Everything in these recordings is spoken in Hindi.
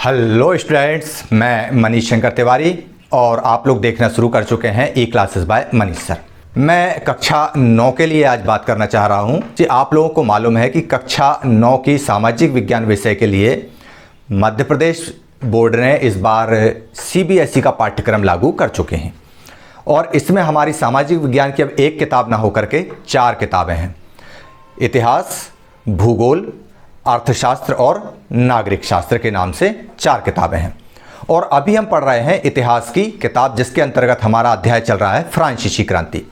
हेलो स्टूडेंट्स, मैं मनीष शंकर तिवारी और आप लोग देखना शुरू कर चुके हैं ई क्लासेस बाय मनीष सर। मैं कक्षा 9 के लिए आज बात करना चाह रहा हूं कि आप लोगों को मालूम है कि कक्षा 9 की सामाजिक विज्ञान विषय के लिए मध्य प्रदेश बोर्ड ने इस बार CBSE का पाठ्यक्रम लागू कर चुके हैं और इसमें हमारी सामाजिक विज्ञान की अब एक किताब ना होकर के 4 किताबें हैं। इतिहास, भूगोल, अर्थशास्त्र और नागरिक शास्त्र के नाम से 4 किताबें हैं और अभी हम पढ़ रहे हैं इतिहास की किताब, जिसके अंतर्गत हमारा अध्याय चल रहा है फ्रांसीसी क्रांति।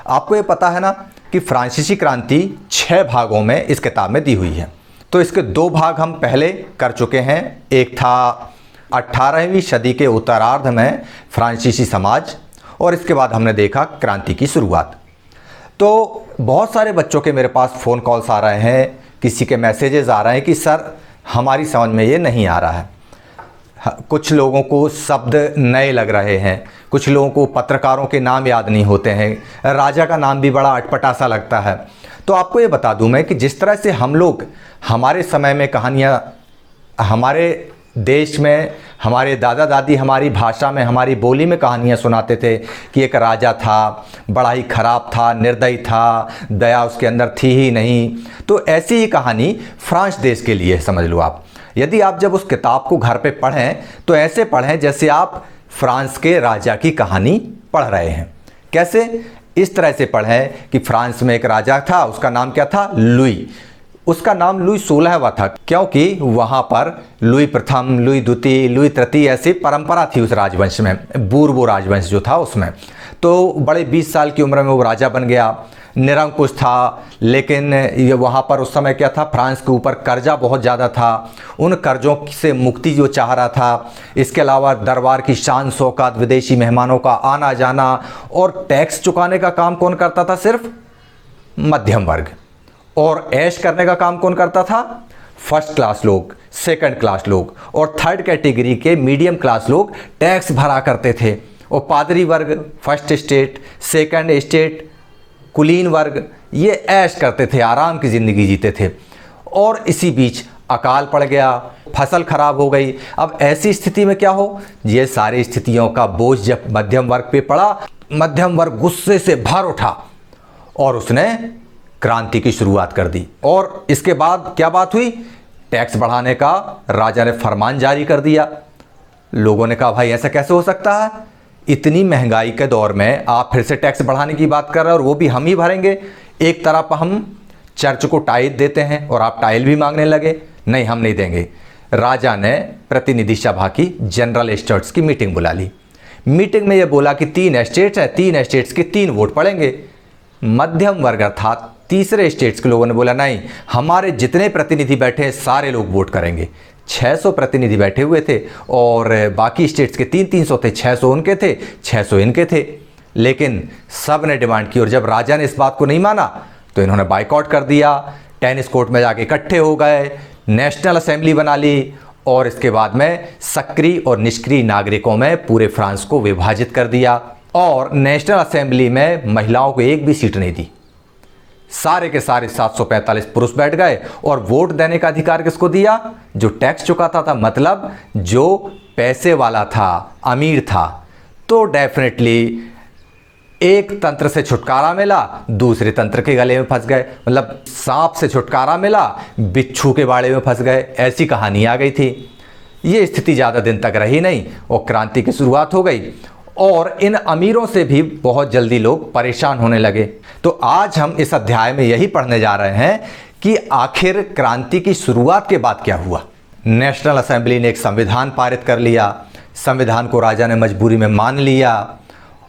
आपको ये पता है ना कि फ्रांसीसी क्रांति 6 भागों में इस किताब में दी हुई है। तो इसके 2 भाग हम पहले कर चुके हैं। एक था 18वीं सदी के उत्तरार्ध में फ्रांसीसी समाज और इसके बाद हमने देखा क्रांति की शुरुआत। तो बहुत सारे बच्चों के मेरे पास फ़ोन कॉल्स आ रहे हैं, किसी के मैसेजेस आ रहे हैं कि सर हमारी समझ में ये नहीं आ रहा है। कुछ लोगों को शब्द नए लग रहे हैं, कुछ लोगों को पत्रकारों के नाम याद नहीं होते हैं, राजा का नाम भी बड़ा अटपटा सा लगता है। तो आपको ये बता दूं मैं कि जिस तरह से हम लोग हमारे समय में कहानियाँ, हमारे देश में हमारे दादा दादी हमारी भाषा में, हमारी बोली में कहानियाँ सुनाते थे कि एक राजा था, बड़ा ही खराब था, निर्दयी था, दया उसके अंदर थी ही नहीं। तो ऐसी ही कहानी फ्रांस देश के लिए समझ लो आप। यदि आप जब उस किताब को घर पे पढ़ें तो ऐसे पढ़ें जैसे आप फ्रांस के राजा की कहानी पढ़ रहे हैं। कैसे? इस तरह से पढ़ें कि फ्रांस में एक राजा था, उसका नाम क्या था? लुई। उसका नाम लुई 16वां था, क्योंकि वहाँ पर लुई प्रथम, लुई द्वितीय, लुई तृतीय ऐसी परंपरा थी उस राजवंश में, बूर्बो राजवंश जो था उसमें। तो बड़े 20 साल की उम्र में वो राजा बन गया, निरंकुश था। लेकिन ये वहाँ पर उस समय क्या था, फ्रांस के ऊपर कर्जा बहुत ज़्यादा था, उन कर्जों से मुक्ति जो चाह रहा था। इसके अलावा दरबार की शान शौकत, विदेशी मेहमानों का आना जाना और टैक्स चुकाने का काम कौन करता था? सिर्फ मध्यम वर्ग। और ऐश करने का काम कौन करता था? फर्स्ट क्लास लोग, सेकंड क्लास लोग और थर्ड कैटेगरी के मीडियम क्लास लोग टैक्स भरा करते थे। और पादरी वर्ग, फर्स्ट स्टेट, सेकंड स्टेट, कुलीन वर्ग, ये ऐश करते थे, आराम की ज़िंदगी जीते थे। और इसी बीच अकाल पड़ गया, फसल खराब हो गई। अब ऐसी स्थिति में क्या हो, ये सारी स्थितियों का बोझ जब मध्यम वर्ग पे पड़ा, मध्यम वर्ग गुस्से से भर उठा और उसने क्रांति की शुरुआत कर दी। और इसके बाद क्या बात हुई? टैक्स बढ़ाने का राजा ने फरमान जारी कर दिया। लोगों ने कहा भाई ऐसा कैसे हो सकता है, इतनी महंगाई के दौर में आप फिर से टैक्स बढ़ाने की बात कर रहे हैं और वो भी हम ही भरेंगे। एक तरफ हम चर्च को टाइल देते हैं और आप टाइल भी मांगने लगे, नहीं हम नहीं देंगे। राजा ने प्रतिनिधि सभा की, जनरल एस्टेट्स की मीटिंग बुला ली। मीटिंग में ये बोला कि 3 एस्टेट्स हैं, 3 एस्टेट्स के 3 वोट पड़ेंगे। मध्यम वर्ग अर्थात तीसरे स्टेट्स के लोगों ने बोला नहीं, हमारे जितने प्रतिनिधि बैठे हैं सारे लोग वोट करेंगे। 600 प्रतिनिधि बैठे हुए थे और बाकी स्टेट्स के 300 थे, 600 उनके थे, 600 इनके थे। लेकिन सब ने डिमांड की और जब राजा ने इस बात को नहीं माना तो इन्होंने बाइकआउट कर दिया। टेनिस कोर्ट में जाके इकट्ठे हो गए, नेशनल असेंबली बना ली और इसके बाद में सक्रिय और निष्क्रिय नागरिकों में पूरे फ्रांस को विभाजित कर दिया। और नेशनल असेंबली में महिलाओं को एक भी सीट नहीं दी। सारे के सारे 745 पुरुष बैठ गए और वोट देने का अधिकार किसको दिया? जो टैक्स चुकाता था, मतलब जो पैसे वाला था, अमीर था। तो डेफिनेटली एक तंत्र से छुटकारा मिला, दूसरे तंत्र के गले में फंस गए। मतलब सांप से छुटकारा मिला, बिच्छू के बाड़े में फंस गए, ऐसी कहानी आ गई थी। ये स्थिति ज़्यादा दिन तक रही नहीं और क्रांति की शुरुआत हो गई और इन अमीरों से भी बहुत जल्दी लोग परेशान होने लगे। तो आज हम इस अध्याय में यही पढ़ने जा रहे हैं कि आखिर क्रांति की शुरुआत के बाद क्या हुआ। नेशनल असेंबली ने एक संविधान पारित कर लिया, संविधान को राजा ने मजबूरी में मान लिया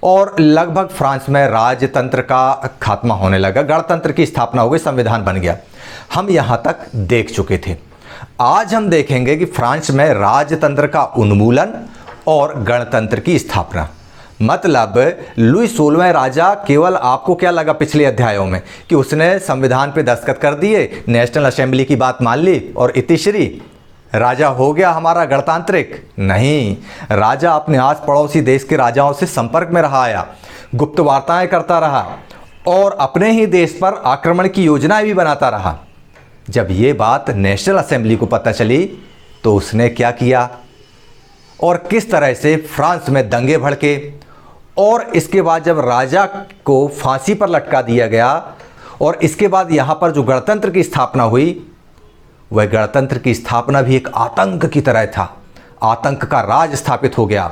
और लगभग फ्रांस में राजतंत्र का खात्मा होने लगा, गणतंत्र की स्थापना हो गई, संविधान बन गया। हम यहाँ तक देख चुके थे। आज हम देखेंगे कि फ्रांस में राजतंत्र का उन्मूलन और गणतंत्र की स्थापना। मतलब लुई 16वें राजा, केवल आपको क्या लगा पिछले अध्यायों में कि उसने संविधान पे दस्तखत कर दिए, नेशनल असेंबली की बात मान ली और इतिश्री राजा हो गया हमारा गणतांत्रिक? नहीं, राजा अपने आस पड़ोसी देश के राजाओं से संपर्क में रहा आया, गुप्त वार्ताएं करता रहा और अपने ही देश पर आक्रमण की योजनाएं भी बनाता रहा। जब ये बात नेशनल असेंबली को पता चली तो उसने क्या किया और किस तरह से फ्रांस में दंगे भड़के, और इसके बाद जब राजा को फांसी पर लटका दिया गया और इसके बाद यहाँ पर जो गणतंत्र की स्थापना हुई, वह गणतंत्र की स्थापना भी एक आतंक की तरह था। आतंक का राज स्थापित हो गया।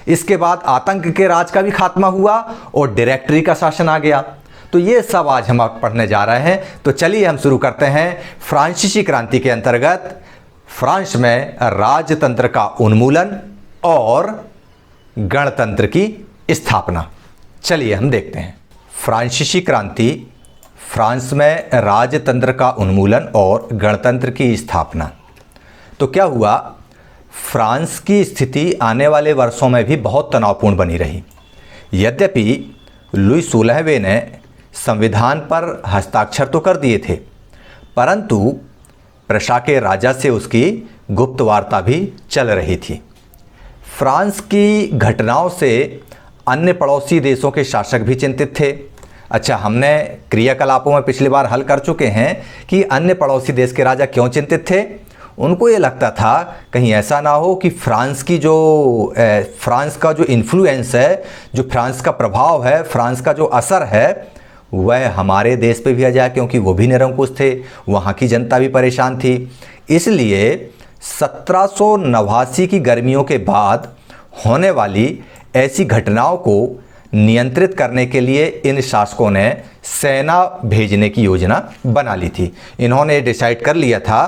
इसके बाद आतंक के राज का भी खात्मा हुआ और डायरेक्टरी का शासन आ गया। तो ये सब आज हम पढ़ने जा रहे हैं। तो चलिए हम शुरू करते हैं। फ्रांसीसी क्रांति के अंतर्गत फ्रांस में राजतंत्र का उन्मूलन और गणतंत्र की स्थापना। चलिए हम देखते हैं। फ्रांसीसी क्रांति, फ्रांस में राजतंत्र का उन्मूलन और गणतंत्र की स्थापना। तो क्या हुआ, फ्रांस की स्थिति आने वाले वर्षों में भी बहुत तनावपूर्ण बनी रही। यद्यपि लुई 16वें ने संविधान पर हस्ताक्षर तो कर दिए थे, परंतु प्रशा के राजा से उसकी गुप्त वार्ता भी चल रही थी। फ्रांस की घटनाओं से अन्य पड़ोसी देशों के शासक भी चिंतित थे। अच्छा, हमने क्रियाकलापों में पिछली बार हल कर चुके हैं कि अन्य पड़ोसी देश के राजा क्यों चिंतित थे। उनको ये लगता था कहीं ऐसा ना हो कि फ्रांस का जो इन्फ्लुएंस है, जो फ्रांस का प्रभाव है, फ्रांस का जो असर है, वह हमारे देश पे भी आ जाए, क्योंकि वो भी निरंकुश थे, वहाँ की जनता भी परेशान थी। इसलिए 1789 की गर्मियों के बाद होने वाली ऐसी घटनाओं को नियंत्रित करने के लिए इन शासकों ने सेना भेजने की योजना बना ली थी। इन्होंने डिसाइड कर लिया था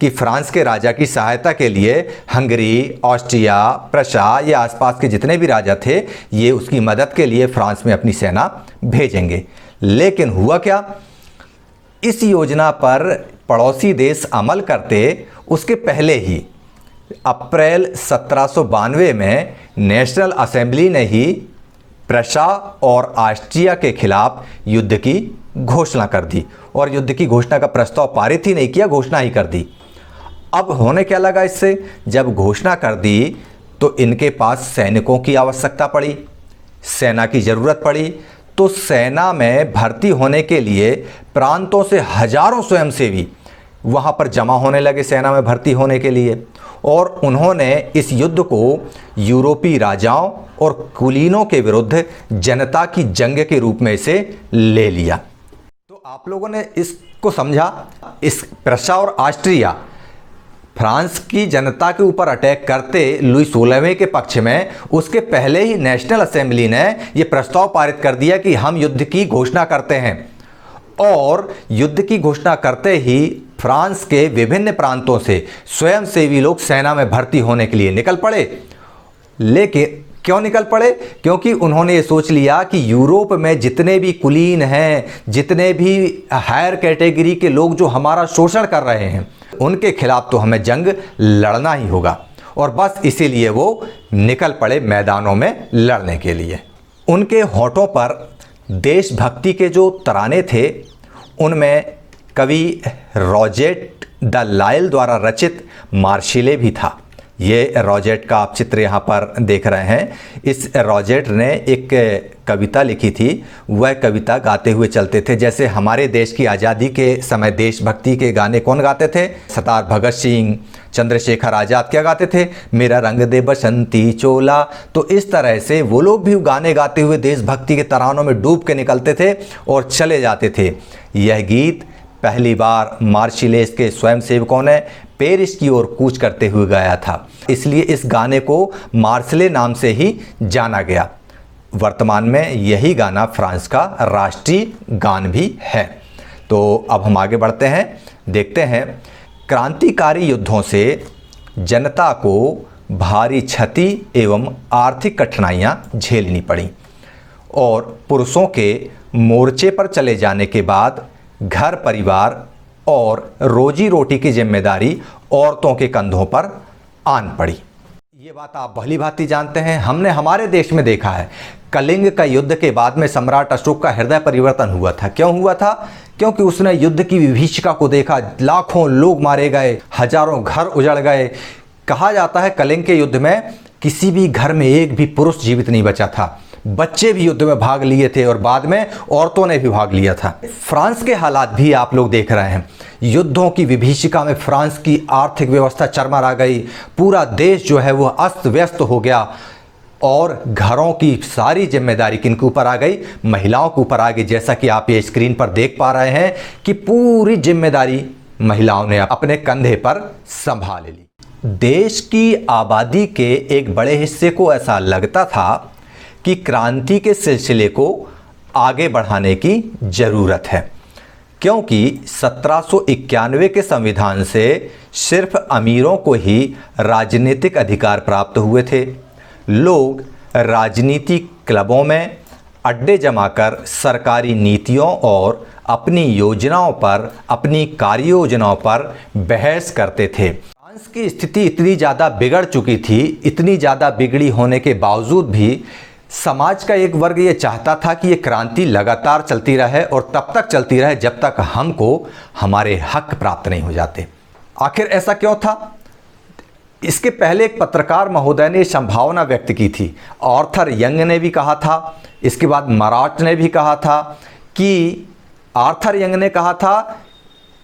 कि फ्रांस के राजा की सहायता के लिए हंगरी, ऑस्ट्रिया, प्रशा या आसपास के जितने भी राजा थे, ये उसकी मदद के लिए फ्रांस में अपनी सेना भेजेंगे। लेकिन हुआ क्या, इस योजना पर पड़ोसी देश अमल करते उसके पहले ही अप्रैल 1792 में नेशनल असेंबली ने ही प्रशा और ऑस्ट्रिया के खिलाफ युद्ध की घोषणा कर दी। और युद्ध की घोषणा का प्रस्ताव पारित ही नहीं किया, घोषणा ही कर दी। अब होने क्या लगा इससे, जब घोषणा कर दी तो इनके पास सैनिकों की आवश्यकता पड़ी, सेना की ज़रूरत पड़ी। तो सेना में भर्ती होने के लिए प्रांतों से हजारों स्वयंसेवी वहाँ पर जमा होने लगे सेना में भर्ती होने के लिए। और उन्होंने इस युद्ध को यूरोपीय राजाओं और कुलीनों के विरुद्ध जनता की जंग के रूप में इसे ले लिया। तो आप लोगों ने इसको समझा, इस प्रशा और ऑस्ट्रिया फ्रांस की जनता के ऊपर अटैक करते लुई 16वें के पक्ष में, उसके पहले ही नेशनल असेंबली ने यह प्रस्ताव पारित कर दिया कि हम युद्ध की घोषणा करते हैं। और युद्ध की घोषणा करते ही फ्रांस के विभिन्न प्रांतों से स्वयंसेवी लोग सेना में भर्ती होने के लिए निकल पड़े। लेकिन क्यों निकल पड़े, क्योंकि उन्होंने ये सोच लिया कि यूरोप में जितने भी कुलीन हैं, जितने भी हायर कैटेगरी के लोग जो हमारा शोषण कर रहे हैं, उनके खिलाफ तो हमें जंग लड़ना ही होगा। और बस इसीलिए वो निकल पड़े मैदानों में लड़ने के लिए। उनके होठों पर देशभक्ति के जो तराने थे, उनमें कवि रॉजेट द लायल द्वारा रचित मार्शिले भी था। ये रॉजेट का आप चित्र यहाँ पर देख रहे हैं। इस रॉजेट ने एक कविता लिखी थी। वह कविता गाते हुए चलते थे। जैसे हमारे देश की आज़ादी के समय देशभक्ति के गाने कौन गाते थे, सरदार भगत सिंह, चंद्रशेखर आज़ाद क्या गाते थे, मेरा रंग दे बसंती चोला। तो इस तरह से वो लोग भी गाने गाते हुए देशभक्ति के तरानों में डूब के निकलते थे और चले जाते थे। यह गीत पहली बार मार्शिलेस के स्वयंसेवकों ने पेरिस की ओर कूच करते हुए गाया था, इसलिए इस गाने को मार्शले नाम से ही जाना गया। वर्तमान में यही गाना फ्रांस का राष्ट्रीय गान भी है। तो अब हम आगे बढ़ते हैं, देखते हैं। क्रांतिकारी युद्धों से जनता को भारी क्षति एवं आर्थिक कठिनाइयाँ झेलनी पड़ी और पुरुषों के मोर्चे पर चले जाने के बाद घर परिवार और रोजी रोटी की जिम्मेदारी औरतों के कंधों पर आन पड़ी। ये बात आप भली भांति जानते हैं, हमने हमारे देश में देखा है। कलिंग का युद्ध के बाद में सम्राट अशोक का हृदय परिवर्तन हुआ था। क्यों हुआ था? क्योंकि उसने युद्ध की विभीषिका को देखा। लाखों लोग मारे गए, हजारों घर उजड़ गए। कहा जाता है कलिंग के युद्ध में किसी भी घर में एक भी पुरुष जीवित नहीं बचा था। बच्चे भी युद्ध में भाग लिए थे और बाद में औरतों ने भी भाग लिया था। फ्रांस के हालात भी आप लोग देख रहे हैं। युद्धों की विभीषिका में फ्रांस की आर्थिक व्यवस्था चरमरा गई। पूरा देश जो है वो अस्त व्यस्त हो गया और घरों की सारी जिम्मेदारी किनके ऊपर आ गई? महिलाओं के ऊपर आ गई। जैसा कि आप ये स्क्रीन पर देख पा रहे हैं कि पूरी जिम्मेदारी महिलाओं ने अपने कंधे पर संभाल ली। देश की आबादी के एक बड़े हिस्से को ऐसा लगता था कि क्रांति के सिलसिले को आगे बढ़ाने की ज़रूरत है, क्योंकि 1791 के संविधान से सिर्फ अमीरों को ही राजनीतिक अधिकार प्राप्त हुए थे। लोग राजनीतिक क्लबों में अड्डे जमाकर सरकारी नीतियों और अपनी योजनाओं पर, अपनी कार्य योजनाओं पर बहस करते थे। फ्रांस की स्थिति इतनी ज़्यादा बिगड़ चुकी थी, इतनी ज़्यादा बिगड़ी होने के बावजूद भी समाज का एक वर्ग ये चाहता था कि ये क्रांति लगातार चलती रहे और तब तक चलती रहे जब तक हमको हमारे हक प्राप्त नहीं हो जाते। आखिर ऐसा क्यों था? इसके पहले एक पत्रकार महोदय ने संभावना व्यक्त की थी। आर्थर यंग ने भी कहा था, इसके बाद मराट ने भी कहा था कि आर्थर यंग ने कहा था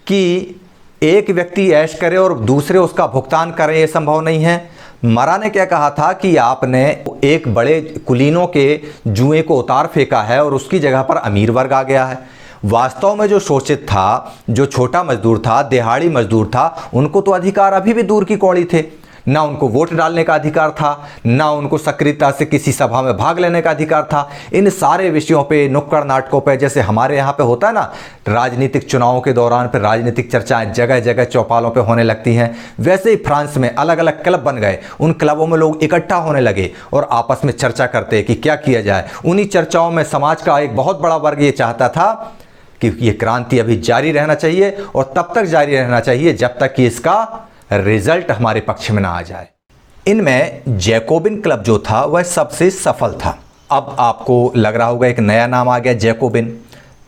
कि एक व्यक्ति ऐश करे और दूसरे उसका भुगतान करें, ये संभव नहीं है। मरा ने क्या कहा था कि आपने एक बड़े कुलीनों के जुए को उतार फेंका है और उसकी जगह पर अमीर वर्ग आ गया है। वास्तव में जो शोषित था, जो छोटा मजदूर था, दिहाड़ी मजदूर था, उनको तो अधिकार अभी भी दूर की कौड़ी थे। ना उनको वोट डालने का अधिकार था, ना उनको सक्रियता से किसी सभा में भाग लेने का अधिकार था। इन सारे विषयों पे, नुक्कड़ नाटकों पे, जैसे हमारे यहाँ पे होता है ना, राजनीतिक चुनावों के दौरान फिर राजनीतिक चर्चाएं जगह जगह चौपालों पे होने लगती हैं, वैसे ही फ्रांस में अलग अलग क्लब बन गए। उन क्लबों में लोग इकट्ठा होने लगे और आपस में चर्चा करते कि क्या किया जाए। उन्हीं चर्चाओं में समाज का एक बहुत बड़ा वर्ग ये चाहता था कि ये क्रांति अभी जारी रहना चाहिए और तब तक जारी रहना चाहिए जब तक कि इसका रिजल्ट हमारे पक्ष में ना आ जाए। इनमें जैकोबिन क्लब जो था वह सबसे सफल था। अब आपको लग रहा होगा एक नया नाम आ गया, जैकोबिन।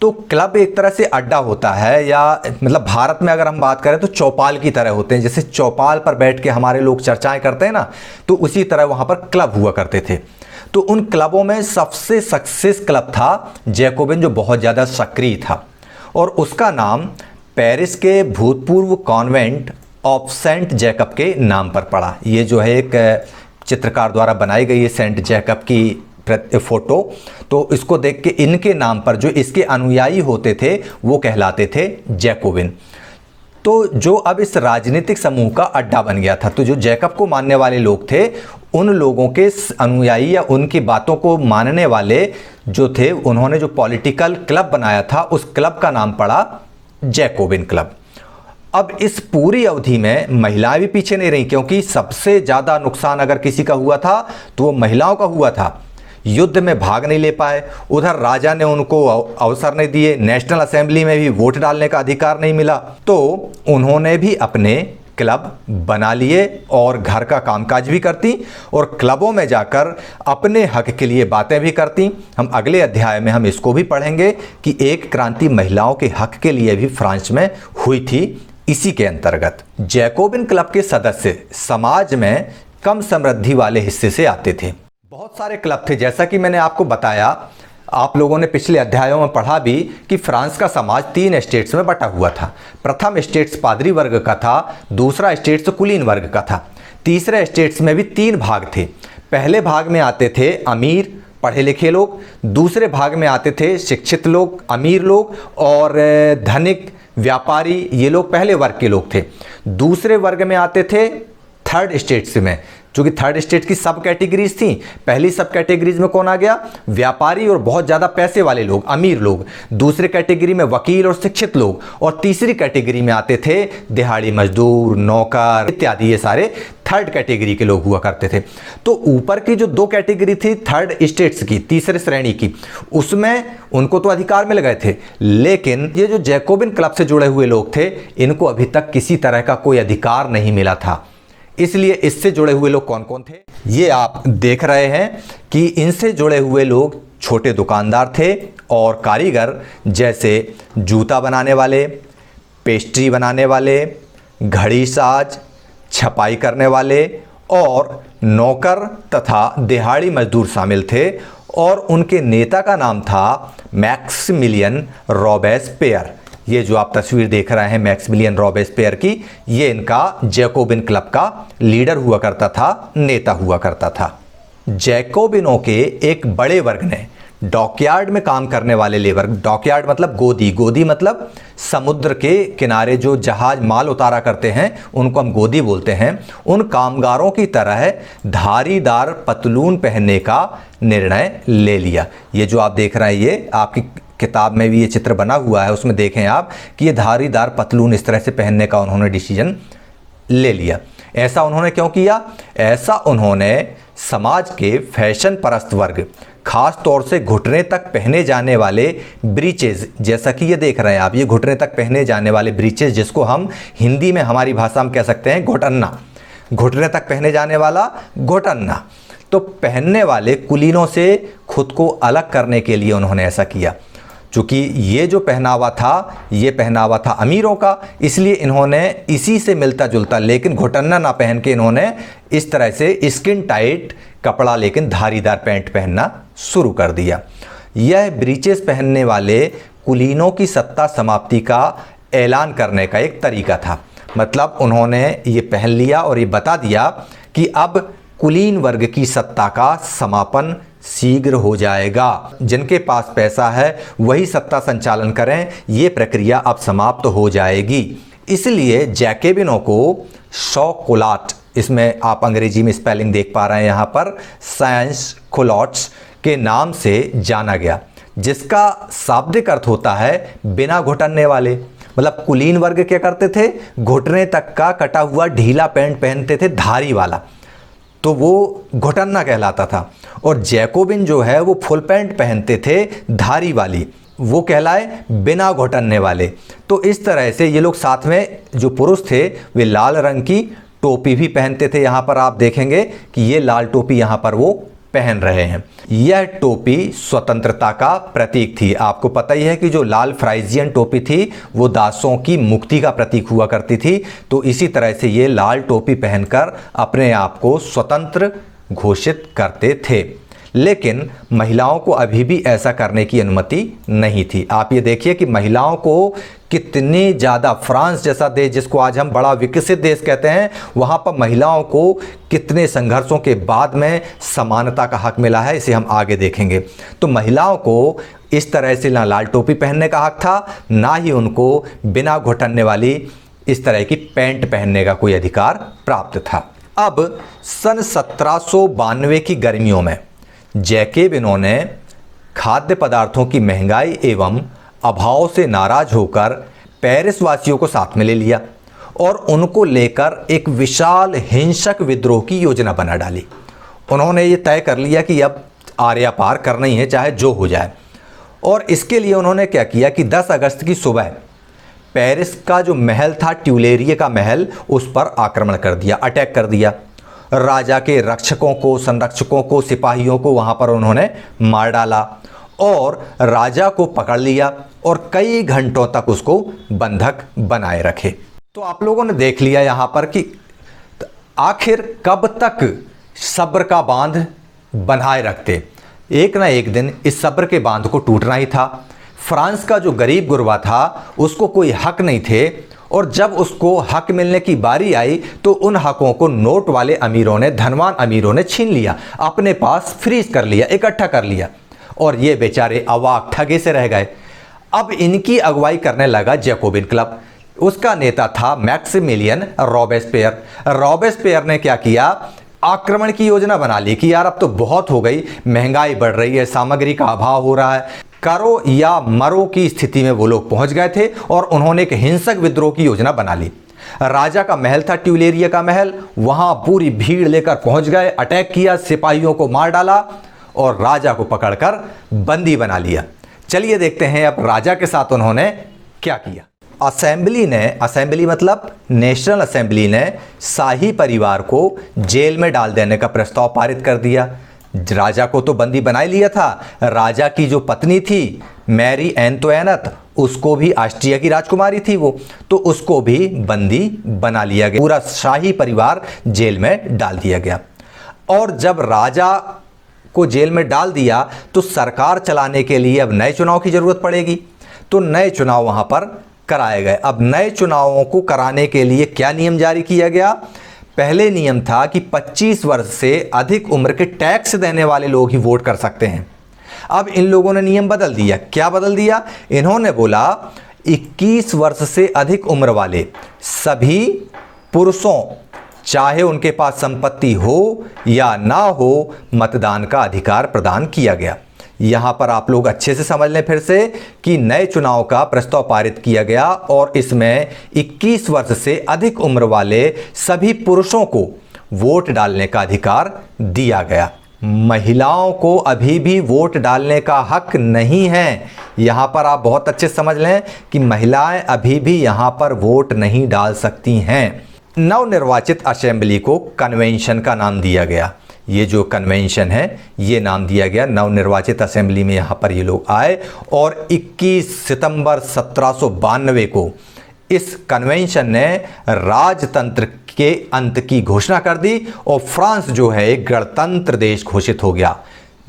तो क्लब एक तरह से अड्डा होता है, या मतलब भारत में अगर हम बात करें तो चौपाल की तरह होते हैं। जैसे चौपाल पर बैठ के हमारे लोग चर्चाएं करते हैं ना, तो उसी तरह वहाँ पर क्लब हुआ करते थे। तो उन क्लबों में सबसे सक्सेस क्लब था जैकोबिन, जो बहुत ज़्यादा सक्रिय था, और उसका नाम पेरिस के भूतपूर्व कॉन्वेंट ऑफ सेंट जैकब के नाम पर पड़ा। ये जो है एक चित्रकार द्वारा बनाई गई है सेंट जैकब की फोटो, तो इसको देख के इनके नाम पर जो इसके अनुयायी होते थे वो कहलाते थे जैकोबिन। तो जो अब इस राजनीतिक समूह का अड्डा बन गया था, तो जो जैकब को मानने वाले लोग थे, उन लोगों के अनुयायी या उनकी बातों को मानने वाले जो थे, उन्होंने जो पॉलिटिकल क्लब बनाया था उस क्लब का नाम पड़ा जैकोबिन क्लब। अब इस पूरी अवधि में महिलाएं भी पीछे नहीं रहीं, क्योंकि सबसे ज़्यादा नुकसान अगर किसी का हुआ था तो वो महिलाओं का हुआ था। युद्ध में भाग नहीं ले पाए, उधर राजा ने उनको अवसर नहीं दिए, नेशनल असेंबली में भी वोट डालने का अधिकार नहीं मिला, तो उन्होंने भी अपने क्लब बना लिए और घर का कामकाज भी करती और क्लबों में जाकर अपने हक के लिए बातें भी करती। हम अगले अध्याय में हम इसको भी पढ़ेंगे कि एक क्रांति महिलाओं के हक के लिए भी फ्रांस में हुई थी। इसी के अंतर्गत जैकोबिन क्लब के सदस्य समाज में कम समृद्धि वाले हिस्से से आते थे। बहुत सारे क्लब थे, जैसा कि मैंने आपको बताया, आप लोगों ने पिछले अध्यायों में पढ़ा भी कि फ्रांस का समाज 3 स्टेट्स में बटा हुआ था। प्रथम स्टेट्स पादरी वर्ग का था, दूसरा स्टेट्स कुलीन वर्ग का था, तीसरे स्टेट्स में भी 3 भाग थे। पहले भाग में आते थे अमीर पढ़े लिखे लोग, दूसरे भाग में आते थे शिक्षित लोग, अमीर लोग, और धनिक व्यापारी, ये लोग पहले वर्ग के लोग थे। दूसरे वर्ग में आते थे थर्ड स्टेट्स में, चूँकि थर्ड स्टेट की सब कैटेगरीज थी। पहली सब कैटेगरीज में कौन आ गया? व्यापारी और बहुत ज़्यादा पैसे वाले लोग, अमीर लोग। दूसरे कैटेगरी में वकील और शिक्षित लोग, और तीसरी कैटेगरी में आते थे दिहाड़ी मजदूर, नौकर इत्यादि, ये सारे थर्ड कैटेगरी के लोग हुआ करते थे। तो ऊपर की जो 2 कैटेगरी थी थर्ड स्टेट्स की, तीसरे श्रेणी की, उसमें उनको तो अधिकार मिल गए थे, लेकिन ये जो जैकोबिन क्लब से जुड़े हुए लोग थे, इनको अभी तक किसी तरह का कोई अधिकार नहीं मिला था। इसलिए इससे जुड़े हुए लोग कौन कौन थे, ये आप देख रहे हैं कि इनसे जुड़े हुए लोग छोटे दुकानदार थे और कारीगर, जैसे जूता बनाने वाले, पेस्ट्री बनाने वाले, घड़ी साज, छपाई करने वाले और नौकर तथा दिहाड़ी मजदूर शामिल थे। और उनके नेता का नाम था मैक्सिमिलियन रॉबेस्पियर। ये जो आप तस्वीर देख रहे हैं मैक्सिमिलियन रॉबेस्पियर की, ये इनका जैकोबिन क्लब का लीडर हुआ करता था, नेता हुआ करता था। जैकोबिनों के एक बड़े वर्ग ने डॉकयार्ड में काम करने वाले लेबर, डॉकयार्ड मतलब गोदी, गोदी मतलब समुद्र के किनारे जो जहाज माल उतारा करते हैं उनको हम गोदी बोलते हैं, उन कामगारों की तरह धारीदार पतलून पहनने का निर्णय ले लिया। ये जो आप देख रहे हैं, ये आपकी किताब में भी ये चित्र बना हुआ है, उसमें देखें आप कि ये धारीदार पतलून इस तरह से पहनने का उन्होंने डिसीजन ले लिया। ऐसा उन्होंने क्यों किया? ऐसा उन्होंने समाज के फैशन परस्त वर्ग, खास तौर से घुटने तक पहने जाने वाले ब्रीचेज, जैसा कि ये देख रहे हैं आप, ये घुटने तक पहने जाने वाले ब्रीचेज, जिसको हम हिंदी में हमारी भाषा में कह सकते हैं घोटन्ना, घुटने तक पहने जाने वाला घोटन्ना। तो पहनने वाले कुलीनों से खुद को अलग करने के लिए उन्होंने ऐसा किया। चूँकि ये जो पहनावा था, ये पहनावा था अमीरों का, इसलिए इन्होंने इसी से मिलता जुलता लेकिन घुटन्ना ना पहन के इन्होंने इस तरह से स्किन टाइट कपड़ा लेकिन धारीदार पैंट पहनना शुरू कर दिया। यह ब्रीचेस पहनने वाले कुलीनों की सत्ता समाप्ति का ऐलान करने का एक तरीका था। मतलब उन्होंने ये पहन लिया और ये बता दिया कि अब कुलीन वर्ग की सत्ता का समापन शीघ्र हो जाएगा, जिनके पास पैसा है वही सत्ता संचालन करें, ये प्रक्रिया अब समाप्त हो जाएगी। इसलिए जैकोबिनों को शॉकोलाट, इसमें आप अंग्रेजी में स्पेलिंग देख पा रहे हैं यहाँ पर, साइंस कोलॉट्स के नाम से जाना गया, जिसका शाब्दिक अर्थ होता है बिना घुटनने वाले। मतलब कुलीन वर्ग क्या करते थे? घुटने तक का कटा हुआ ढीला पैंट पहनते थे, धारी वाला, तो वो घुटन्ना कहलाता था। और जैकोबिन जो है वो फुल पैंट पहनते थे धारी वाली, वो कहलाए बिना घुटन्ने वाले। तो इस तरह से ये लोग, साथ में जो पुरुष थे वे लाल रंग की टोपी भी पहनते थे। यहाँ पर आप देखेंगे कि ये लाल टोपी यहाँ पर वो पहन रहे हैं। यह टोपी स्वतंत्रता का प्रतीक थी। आपको पता ही है कि जो लाल फ्राइजियन टोपी थी वो दासों की मुक्ति का प्रतीक हुआ करती थी। तो इसी तरह से ये लाल टोपी पहनकर अपने आप को स्वतंत्र घोषित करते थे। लेकिन महिलाओं को अभी भी ऐसा करने की अनुमति नहीं थी। आप ये देखिए कि महिलाओं को कितनी ज़्यादा, फ्रांस जैसा देश जिसको आज हम बड़ा विकसित देश कहते हैं, वहाँ पर महिलाओं को कितने संघर्षों के बाद में समानता का हक मिला है, इसे हम आगे देखेंगे। तो महिलाओं को इस तरह से ना लाल टोपी पहनने का हक था, ना ही उनको बिना घुटनने वाली इस तरह की पैंट पहनने का कोई अधिकार प्राप्त था। अब सन 1792 की गर्मियों में जैकोबिनों ने खाद्य पदार्थों की महंगाई एवं अभाव से नाराज होकर पेरिस वासियों को साथ में ले लिया और उनको लेकर एक विशाल हिंसक विद्रोह की योजना बना डाली। उन्होंने ये तय कर लिया कि अब आर्या पार करना ही है, चाहे जो हो जाए। और इसके लिए उन्होंने क्या किया कि 10 अगस्त की सुबह पेरिस का जो महल था, ट्यूलेरिये का महल, उस पर आक्रमण कर दिया, अटैक कर दिया। राजा के रक्षकों को, संरक्षकों को, सिपाहियों को वहाँ पर उन्होंने मार डाला और राजा को पकड़ लिया और कई घंटों तक उसको बंधक बनाए रखे। तो आप लोगों ने देख लिया यहाँ पर कि आखिर कब तक सब्र का बांध बनाए रखते। एक ना एक दिन इस सब्र के बांध को टूटना ही था। फ्रांस का जो गरीब गुरबा था उसको कोई हक नहीं थे, और जब उसको हक मिलने की बारी आई तो उन हकों को नोट वाले अमीरों ने, धनवान अमीरों ने छीन लिया, अपने पास फ्रीज कर लिया, इकट्ठा कर लिया, और ये बेचारे अवाक ठगे से रह गए। अब इनकी अगुवाई करने लगा जैकोबिन क्लब। उसका नेता था मैक्सिमिलियन रॉबेस्पियर। रॉबेस्पियर ने क्या किया? आक्रमण की योजना बना ली कि यार अब तो बहुत हो गई, महंगाई बढ़ रही है, सामग्री का अभाव हो रहा है, करो या मरो की स्थिति में वो लोग पहुंच गए थे और उन्होंने एक हिंसक विद्रोह की योजना बना ली। राजा का महल था, ट्यूलेरिये का महल, वहां पूरी भीड़ लेकर पहुंच गए, अटैक किया, सिपाहियों को मार डाला और राजा को पकड़कर बंदी बना लिया। चलिए देखते हैं अब राजा के साथ उन्होंने क्या किया। असेंबली मतलब नेशनल असेंबली ने शाही परिवार को जेल में डाल देने का प्रस्ताव पारित कर दिया। राजा को तो बंदी बना ही लिया था, राजा की जो पत्नी थी मैरी एंतोइनेट, उसको भी, ऑस्ट्रिया की राजकुमारी थी वो, तो उसको भी बंदी बना लिया गया। पूरा शाही परिवार जेल में डाल दिया गया। और जब राजा को जेल में डाल दिया तो सरकार चलाने के लिए अब नए चुनाव की ज़रूरत पड़ेगी। तो नए चुनाव वहाँ पर कराए गए। अब नए चुनावों को कराने के लिए क्या नियम जारी किया गया? पहले नियम था कि 25 वर्ष से अधिक उम्र के टैक्स देने वाले लोग ही वोट कर सकते हैं। अब इन लोगों ने नियम बदल दिया। क्या बदल दिया? इन्होंने बोला 21 वर्ष से अधिक उम्र वाले सभी पुरुषों, चाहे उनके पास संपत्ति हो या ना हो, मतदान का अधिकार प्रदान किया गया। यहाँ पर आप लोग अच्छे से समझ लें फिर से कि नए चुनाव का प्रस्ताव पारित किया गया और इसमें 21 वर्ष से अधिक उम्र वाले सभी पुरुषों को वोट डालने का अधिकार दिया गया। महिलाओं को अभी भी वोट डालने का हक नहीं है। यहाँ पर आप बहुत अच्छे समझ लें कि महिलाएं अभी भी यहाँ पर वोट नहीं डाल सकती हैं। नवनिर्वाचित असेंबली को कन्वेंशन का नाम दिया गया। ये जो कन्वेंशन है ये नाम दिया गया। नवनिर्वाचित असेंबली में यहाँ पर ये लोग आए और 21 सितंबर 1792 को इस कन्वेंशन ने राजतंत्र के अंत की घोषणा कर दी और फ्रांस जो है एक गणतंत्र देश घोषित हो गया।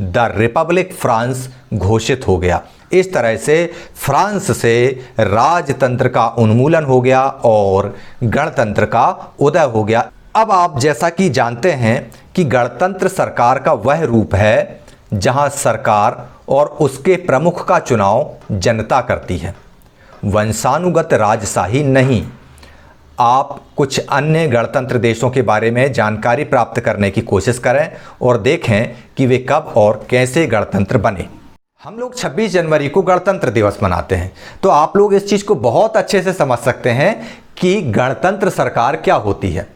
द रिपब्लिक फ्रांस घोषित हो गया। इस तरह से फ्रांस से राजतंत्र का उन्मूलन हो गया और गणतंत्र का उदय हो गया। अब आप जैसा कि जानते हैं कि गणतंत्र सरकार का वह रूप है जहां सरकार और उसके प्रमुख का चुनाव जनता करती है, वंशानुगत राजशाही नहीं। आप कुछ अन्य गणतंत्र देशों के बारे में जानकारी प्राप्त करने की कोशिश करें और देखें कि वे कब और कैसे गणतंत्र बने। हम लोग 26 जनवरी को गणतंत्र दिवस मनाते हैं, तो आप लोग इस चीज़ को बहुत अच्छे से समझ सकते हैं कि गणतंत्र सरकार क्या होती है।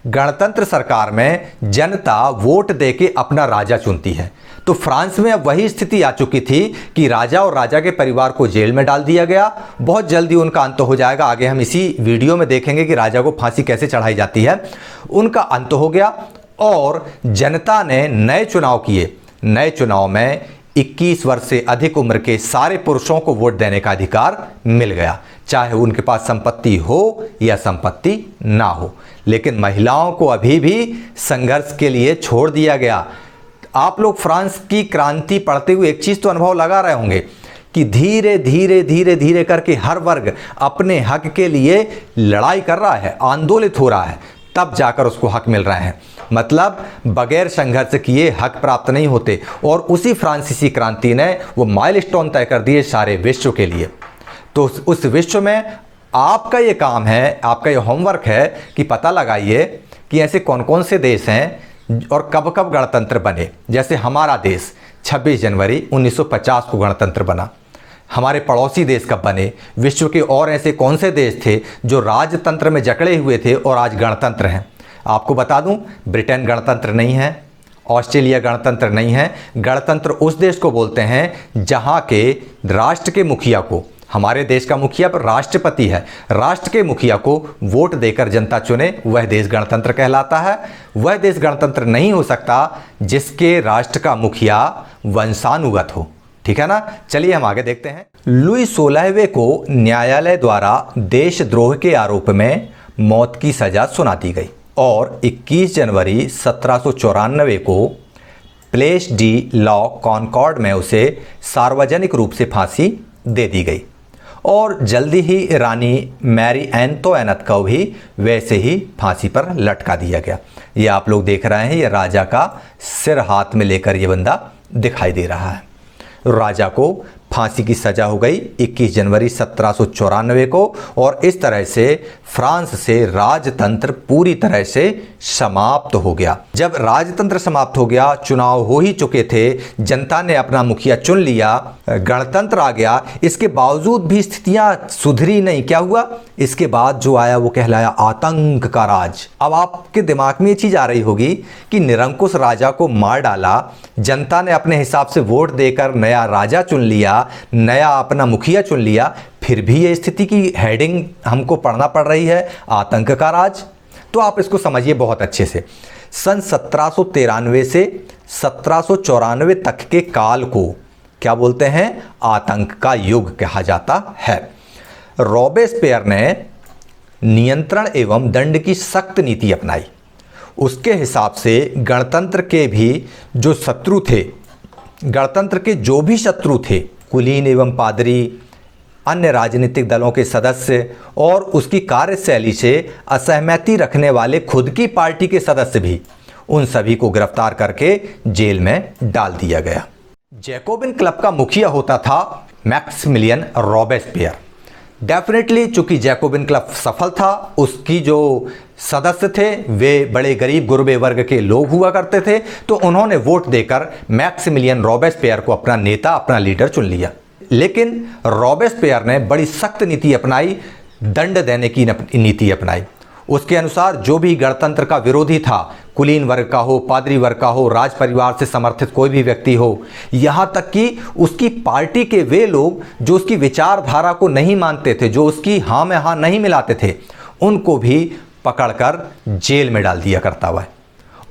गणतंत्र सरकार में जनता वोट देके अपना राजा चुनती है। तो फ्रांस में अब वही स्थिति आ चुकी थी कि राजा और राजा के परिवार को जेल में डाल दिया गया। बहुत जल्दी उनका अंत हो जाएगा। आगे हम इसी वीडियो में देखेंगे कि राजा को फांसी कैसे चढ़ाई जाती है। उनका अंत हो गया और जनता ने नए चुनाव किए। नए चुनाव में 21 वर्ष से अधिक उम्र के सारे पुरुषों को वोट देने का अधिकार मिल गया, चाहे उनके पास संपत्ति हो या संपत्ति ना हो। लेकिन महिलाओं को अभी भी संघर्ष के लिए छोड़ दिया गया। आप लोग फ्रांस की क्रांति पढ़ते हुए एक चीज़ तो अनुभव लगा रहे होंगे कि धीरे धीरे धीरे धीरे करके हर वर्ग अपने हक के लिए लड़ाई कर रहा है, आंदोलित हो रहा है, तब जाकर उसको हक मिल रहे हैं। मतलब बगैर संघर्ष किए हक प्राप्त नहीं होते। और उसी फ्रांसीसी क्रांति ने वो माइलस्टोन तय कर दिए सारे विश्व के लिए। तो उस विश्व में आपका ये काम है, आपका ये होमवर्क है कि पता लगाइए कि ऐसे कौन कौन से देश हैं और कब कब गणतंत्र बने। जैसे हमारा देश 26 जनवरी 1950 को गणतंत्र बना। हमारे पड़ोसी देश कब बने? विश्व के और ऐसे कौन से देश थे जो राजतंत्र में जकड़े हुए थे और आज गणतंत्र हैं? आपको बता दूं, ब्रिटेन गणतंत्र नहीं है, ऑस्ट्रेलिया गणतंत्र नहीं है। गणतंत्र उस देश को बोलते हैं जहां के राष्ट्र के मुखिया को, हमारे देश का मुखिया पर राष्ट्रपति है, राष्ट्र के मुखिया को वोट देकर जनता चुने, वह देश गणतंत्र कहलाता है। वह देश गणतंत्र नहीं हो सकता जिसके राष्ट्र का मुखिया वंशानुगत हो। ठीक है ना? चलिए हम आगे देखते हैं। लुई 16वें को न्यायालय द्वारा देशद्रोह के आरोप में मौत की सजा सुना दी गई और 21 जनवरी 1794 को प्लेस डी लॉ कॉनकॉर्ड में उसे सार्वजनिक रूप से फांसी दे दी गई और जल्दी ही रानी मैरी एंतोइनेट को भी वैसे ही फांसी पर लटका दिया गया। ये आप लोग देख रहे हैं, ये राजा का सिर हाथ में लेकर ये बंदा दिखाई दे रहा है। राजा को फांसी की सजा हो गई 21 जनवरी 1794 को और इस तरह से फ्रांस से राजतंत्र पूरी तरह से समाप्त हो गया। जब राजतंत्र समाप्त हो गया, चुनाव हो ही चुके थे, जनता ने अपना मुखिया चुन लिया, गणतंत्र आ गया, इसके बावजूद भी स्थितियां सुधरी नहीं। क्या हुआ? इसके बाद जो आया वो कहलाया आतंक का राज। अब आपके दिमाग में ये चीज़ आ रही होगी कि निरंकुश राजा को मार डाला, जनता ने अपने हिसाब से वोट देकर नया राजा चुन लिया, नया अपना मुखिया चुन लिया, फिर भी ये स्थिति की हेडिंग हमको पढ़ना पड़ रही है, आतंक का राज। तो आप इसको समझिए बहुत अच्छे से। सन 1793 से 1794 तक के काल को क्या बोलते हैं? आतंक का युग कहा जाता है। रॉबेस्पियर ने नियंत्रण एवं दंड की सख्त नीति अपनाई। उसके हिसाब से गणतंत्र के भी जो शत्रु थे गणतंत्र के जो भी शत्रु थे, कुलीन एवं पादरी, अन्य राजनीतिक दलों के सदस्य और उसकी कार्यशैली से असहमति रखने वाले खुद की पार्टी के सदस्य भी, उन सभी को गिरफ्तार करके जेल में डाल दिया गया। जैकोबिन क्लब का मुखिया होता था मैक्सिमिलियन रॉबेस्पियर। डेफिनेटली चूंकि जैकोबिन क्लब सफल था, उसकी जो सदस्य थे वे बड़े गरीब गुरबे वर्ग के लोग हुआ करते थे, तो उन्होंने वोट देकर मैक्सिमिलियन रॉबेस्पियर को अपना नेता, अपना लीडर चुन लिया। लेकिन रॉबेस्पियर ने बड़ी सख्त नीति अपनाई, दंड देने की नीति अपनाई। उसके अनुसार जो भी गणतंत्र का विरोधी था, कुलीन वर्ग का हो, पादरी वर्ग का हो, राज परिवार से समर्थित कोई भी व्यक्ति हो, यहाँ तक कि उसकी पार्टी के वे लोग जो उसकी विचारधारा को नहीं मानते थे, जो उसकी हाँ में हाँ नहीं मिलाते थे, उनको भी पकड़कर जेल में डाल दिया करता हुआ।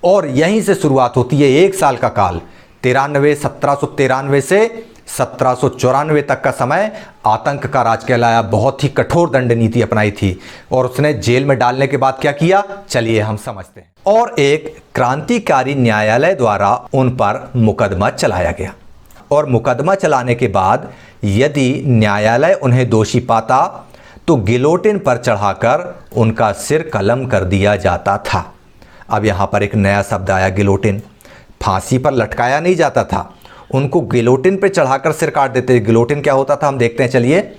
और यहीं से शुरुआत होती है 1 साल का काल। 1793 से 1794 तक का समय आतंक का राज कहलाया। बहुत ही कठोर दंड नीति अपनाई थी। और उसने जेल में डालने के बाद क्या किया, चलिए हम समझते हैं। और एक क्रांतिकारी न्यायालय द्वारा उन पर मुकदमा चलाया गया। और मुकदमा चलाने के बाद यदि न्यायालय उन्हें दोषी पाता तो गिलोटिन पर चढ़ाकर उनका सिर कलम कर दिया जाता था। अब यहाँ पर एक नया शब्द आया, गिलोटिन। फांसी पर लटकाया नहीं जाता था, उनको गिलोटिन पे चढ़ाकर सिर काट देते। गिलोटिन क्या होता था हम देखते हैं, चलिए।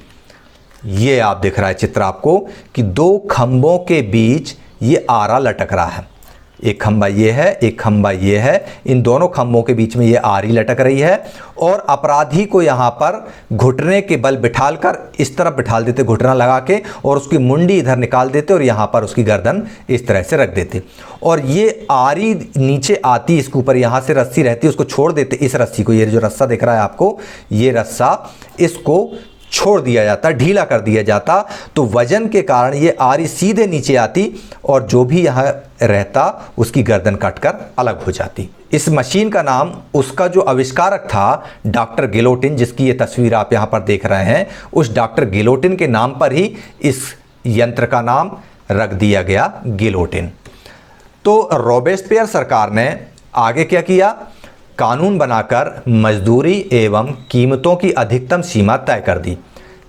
ये आप दिख रहा है चित्र आपको कि 2 खंभों के बीच ये आरा लटक रहा है। एक खंभा ये है, एक खंभा ये है। इन दोनों खंभों के बीच में ये आरी लटक रही है। और अपराधी को यहाँ पर घुटने के बल बिठालकर इस तरफ बिठाल देते, घुटना लगा के, और उसकी मुंडी इधर निकाल देते और यहाँ पर उसकी गर्दन इस तरह से रख देते। और ये आरी नीचे आती, इसके ऊपर यहाँ से रस्सी रहती, उसको छोड़ देते। इस रस्सी को, ये जो रस्सा दिख रहा है आपको, ये रस्सा, इसको छोड़ दिया जाता, ढीला कर दिया जाता, तो वजन के कारण ये आरी सीधे नीचे आती और जो भी यहाँ रहता उसकी गर्दन काटकर अलग हो जाती। इस मशीन का नाम उसका जो आविष्कारक था डॉक्टर गिलोटिन, जिसकी ये तस्वीर आप यहाँ पर देख रहे हैं, उस डॉक्टर गिलोटिन के नाम पर ही इस यंत्र का नाम रख दिया गया, गिलोटिन। तो रॉबेस्पियर सरकार ने आगे क्या किया, कानून बनाकर मजदूरी एवं कीमतों की अधिकतम सीमा तय कर दी।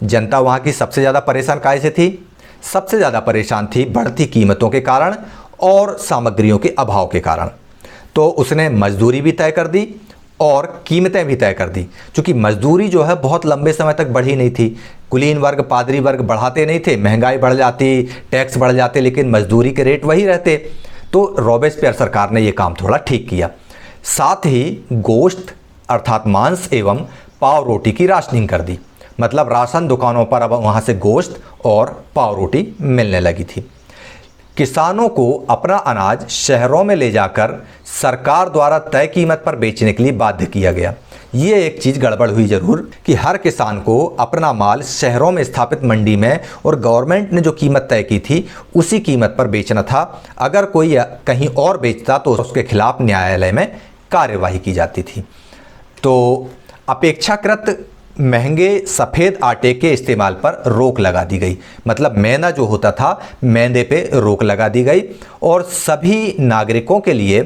जनता वहाँ की सबसे ज़्यादा परेशान काहे से थी? सबसे ज़्यादा परेशान थी बढ़ती कीमतों के कारण और सामग्रियों के अभाव के कारण। तो उसने मजदूरी भी तय कर दी और कीमतें भी तय कर दी। क्योंकि मजदूरी जो है बहुत लंबे समय तक बढ़ी नहीं थी। कुलीन वर्ग, पादरी वर्ग बढ़ाते नहीं थे, महंगाई बढ़ जाती, टैक्स बढ़ जाते, लेकिन मजदूरी के रेट वही रहते। तो रॉबेस्पियर सरकार ने ये काम थोड़ा ठीक किया। साथ ही गोश्त अर्थात मांस एवं पाव रोटी की राशनिंग कर दी। मतलब राशन दुकानों पर अब वहाँ से गोश्त और पाव रोटी मिलने लगी थी। किसानों को अपना अनाज शहरों में ले जाकर सरकार द्वारा तय कीमत पर बेचने के लिए बाध्य किया गया। ये एक चीज़ गड़बड़ हुई ज़रूर कि हर किसान को अपना माल शहरों में स्थापित मंडी में और गवर्नमेंट ने जो कीमत तय की थी उसी कीमत पर बेचना था। अगर कोई कहीं और बेचता तो उसके खिलाफ न्यायालय में कार्यवाही की जाती थी। तो अपेक्षाकृत महंगे सफ़ेद आटे के इस्तेमाल पर रोक लगा दी गई। मतलब मैदा जो होता था, मैदे पे रोक लगा दी गई और सभी नागरिकों के लिए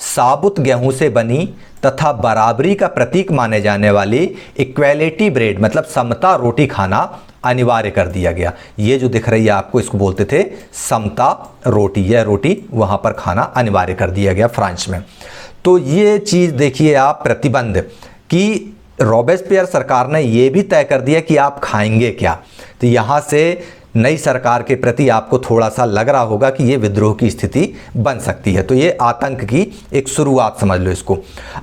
साबुत गेहूं से बनी तथा बराबरी का प्रतीक माने जाने वाली इक्वेलिटी ब्रेड मतलब समता रोटी खाना अनिवार्य कर दिया गया। ये जो दिख रही है आपको, इसको बोलते थे समता रोटी। यह रोटी वहाँ पर खाना अनिवार्य कर दिया गया फ्रांस में। तो ये चीज़ देखिए आप, प्रतिबंध कि रॉबेस्पियर सरकार ने ये भी तय कर दिया कि आप खाएंगे क्या। तो यहाँ से नई सरकार के प्रति आपको थोड़ा सा लग रहा होगा कि ये विद्रोह की स्थिति बन सकती है। तो ये आतंक की एक शुरुआत समझ लो इसको।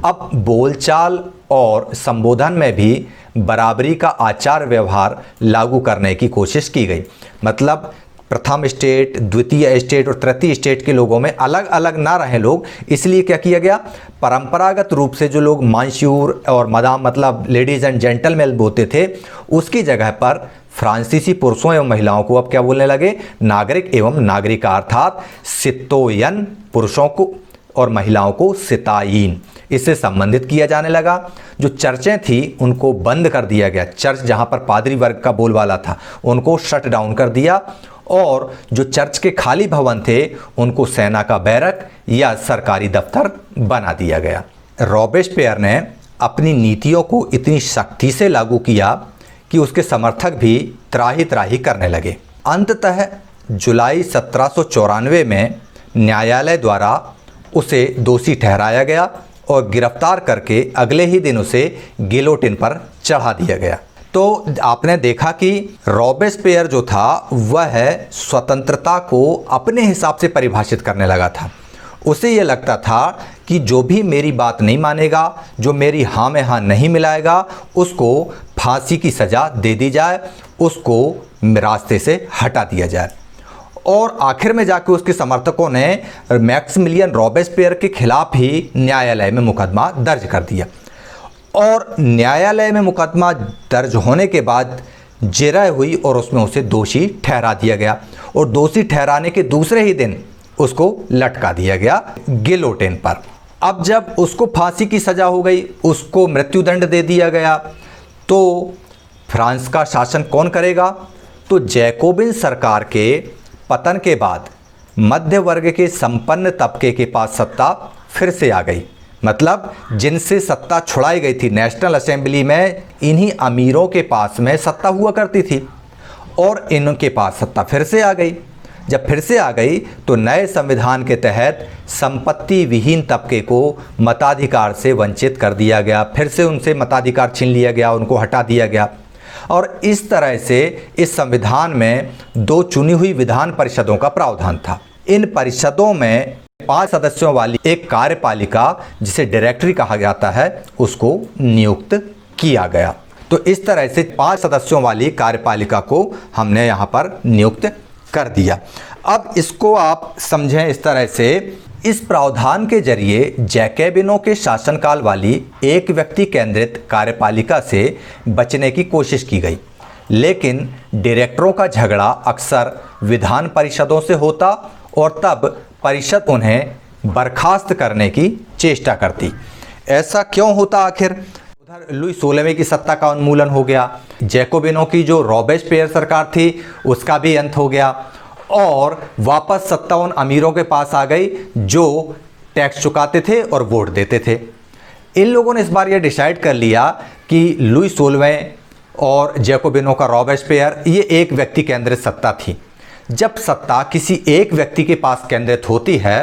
अब बोलचाल और संबोधन में भी बराबरी का आचार व्यवहार लागू करने की कोशिश की गई। मतलब प्रथम स्टेट, द्वितीय स्टेट और तृतीय स्टेट के लोगों में अलग अलग ना रहे लोग, इसलिए क्या किया गया, परंपरागत रूप से जो लोग मांश्यूर और मदाम मतलब लेडीज़ एंड जेंटलमैन बोलते थे, उसकी जगह पर फ्रांसीसी पुरुषों एवं महिलाओं को अब क्या बोलने लगे, नागरिक एवं नागरिका, अर्थात सितोयन पुरुषों को और महिलाओं को सितायीन, इससे संबंधित किया जाने लगा। जो चर्चें थी उनको बंद कर दिया गया। चर्च जहाँ पर पादरी वर्ग का बोलबाला था उनको शट डाउन कर दिया और जो चर्च के खाली भवन थे उनको सेना का बैरक या सरकारी दफ्तर बना दिया गया। रॉबेस्पियर ने अपनी नीतियों को इतनी सख्ती से लागू किया कि उसके समर्थक भी त्राही त्राही करने लगे। अंततः जुलाई 1794 में न्यायालय द्वारा उसे दोषी ठहराया गया और गिरफ्तार करके अगले ही दिन उसे गिलोटिन पर चढ़ा दिया गया। तो आपने देखा कि रॉबेस्पियर जो था वह स्वतंत्रता को अपने हिसाब से परिभाषित करने लगा था। उसे ये लगता था कि जो भी मेरी बात नहीं मानेगा, जो मेरी हाँ में हाँ नहीं मिलाएगा, उसको फांसी की सज़ा दे दी जाए, उसको रास्ते से हटा दिया जाए। और आखिर में जाके उसके समर्थकों ने मैक्सिमिलियन रॉबेस्पियर के खिलाफ ही न्यायालय में मुकदमा दर्ज कर दिया और न्यायालय में मुकदमा दर्ज होने के बाद जिरह हुई और उसमें उसे दोषी ठहरा दिया गया और दोषी ठहराने के दूसरे ही दिन उसको लटका दिया गया गिलोटिन पर। अब जब उसको फांसी की सज़ा हो गई, उसको मृत्युदंड दे दिया गया, तो फ्रांस का शासन कौन करेगा? तो जैकोबिन सरकार के पतन के बाद मध्य वर्ग के संपन्न तबके के पास सत्ता फिर से आ गई। मतलब जिनसे सत्ता छुड़ाई गई थी नेशनल असेंबली में, इन्हीं अमीरों के पास में सत्ता हुआ करती थी और इनके पास सत्ता फिर से आ गई। जब फिर से आ गई तो नए संविधान के तहत संपत्ति विहीन तबके को मताधिकार से वंचित कर दिया गया, फिर से उनसे मताधिकार छीन लिया गया, उनको हटा दिया गया। और इस तरह से इस संविधान में 2 चुनी हुई विधान परिषदों का प्रावधान था। इन परिषदों में 5 सदस्यों वाली एक कार्यपालिका, जिसे डायरेक्टरी कहा जाता है, उसको नियुक्त किया गया। तो इस तरह से 5 सदस्यों वाली कार्यपालिका को हमने यहाँ पर नियुक्त कर दिया। अब इसको आप समझें इस तरह से, इस प्रावधान के जरिए जैकोबिनों के शासनकाल वाली एक व्यक्ति केंद्रित कार्यपालिका से बचने की कोशिश की गई, लेकिन डायरेक्टरों का झगड़ा अक्सर विधान परिषदों से होता और तब परिषद उन्हें बर्खास्त करने की चेष्टा करती। ऐसा क्यों होता आखिर? उधर लुई 16वें की सत्ता का उन्मूलन हो गया, जैकोबिनों की जो रॉबेस्पियर सरकार थी उसका भी अंत हो गया और वापस सत्ता उन अमीरों के पास आ गई जो टैक्स चुकाते थे और वोट देते थे। इन लोगों ने इस बार यह डिसाइड कर लिया कि लुई 16वें और जैकोबिनों का रॉबेस्पियर ये एक व्यक्ति केंद्रित सत्ता थी। जब सत्ता किसी एक व्यक्ति के पास केंद्रित होती है